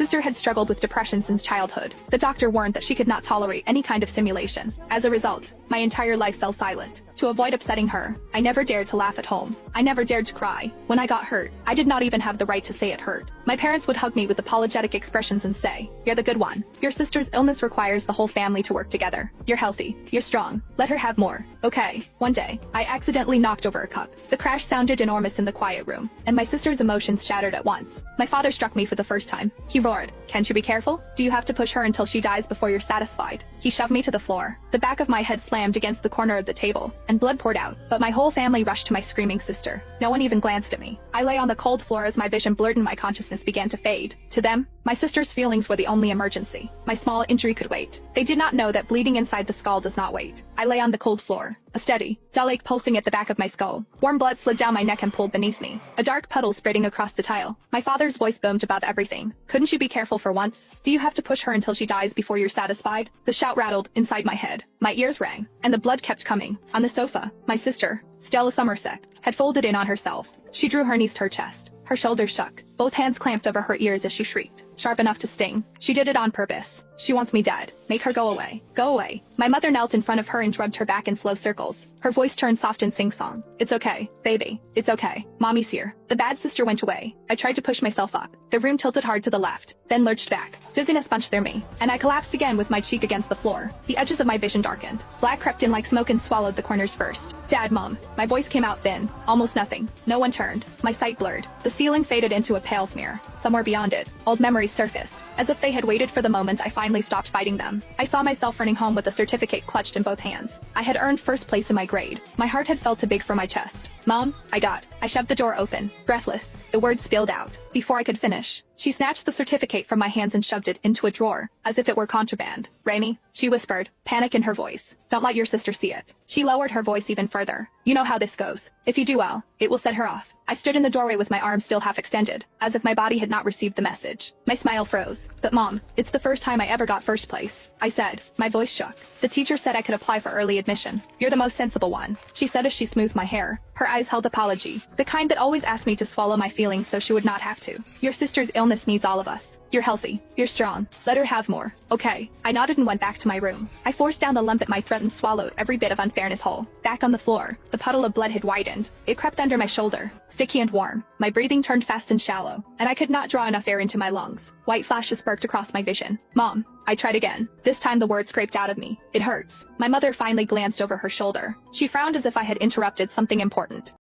sister had struggled with depression since childhood. The doctor warned that she could not tolerate any kind of simulation. As a result, my entire life fell silent. To avoid upsetting her, I never dared to laugh at home. I never dared to cry. When I got hurt, I did not even have the right to say it hurt. My parents would hug me with apologetic expressions and say, "You're the good one. Your sister's illness requires the whole family to work together. You're healthy. You're strong. Let her have more." Okay. One day, I accidentally knocked over a cup. The crash sounded enormous in the quiet room, and my sister's emotions shattered at once. My father struck me for the first time. He roared, "Can't you be careful? Do you have to push her until she dies before you're satisfied?" He shoved me to the floor. The back of my head slammed against the corner of the table, and blood poured out, but my whole family rushed to my screaming sister. No one even glanced at me. I lay on the cold floor as my vision blurred and my consciousness began to fade. To them, my sister's feelings were the only emergency. My small injury could wait. They did not know that bleeding inside the skull does not wait. I lay on the cold floor, a steady, dull ache pulsing at the back of my skull. Warm blood slid down my neck and pooled beneath me, a dark puddle spreading across the tile. My father's voice boomed above everything. "Couldn't you be careful for once? Do you have to push her until she dies before you're satisfied?" The shout rattled inside my head. My ears rang, and the blood kept coming. On the sofa, my sister, Stella Somerset, had folded in on herself. She drew her knees to her chest. Her shoulders shook. Both hands clamped over her ears as she shrieked, sharp enough to sting. She did it on purpose. "She wants me dead. Make her go away. Go away." My mother knelt in front of her and rubbed her back in slow circles. Her voice turned soft and sing-song. "It's okay, baby. It's okay. Mommy's here." The bad sister went away. I tried to push myself up. The room tilted hard to the left, then lurched back. Dizziness punched through me, and I collapsed again with my cheek against the floor. The edges of my vision darkened. Black crept in like smoke and swallowed the corners first. "Dad, Mom." My voice came out thin, almost nothing. No one turned. My sight blurred. The ceiling faded into a pale smear. Somewhere beyond it, old memories surfaced, as if they had waited for the moment I finally stopped fighting them. I saw myself running home with a certificate clutched in both hands. I had earned first place in my grade. My heart had felt too big for my chest. "Mom, I got." I shoved the door open. Breathless, the words spilled out. Before I could finish, she snatched the certificate from my hands and shoved it into a drawer, as if it were contraband. "Rainy," she whispered, panic in her voice. "Don't let your sister see it." She lowered her voice even further. "You know how this goes. If you do well, it will set her off." I stood in the doorway with my arms still half extended, as if my body had not received the message. My smile froze. "But Mom, it's the first time I ever got first place," I said. My voice shook. "The teacher said I could apply for early admission. You're the most sensible one," she said as she smoothed my hair. Her eyes held apology, the kind that always asked me to swallow my feelings so she would not have to. "Your sister's illness needs all of us. You're healthy. You're strong. Let her have more." "Okay." I nodded and went back to my room. I forced down the lump at my throat and swallowed every bit of unfairness whole. Back on the floor, the puddle of blood had widened. It crept under my shoulder, sticky and warm. My breathing turned fast and shallow, and I could not draw enough air into my lungs. White flashes sparked across my vision. "Mom." I tried again. This time the word scraped out of me. "It hurts." My mother finally glanced over her shoulder. She frowned as if I had interrupted something important.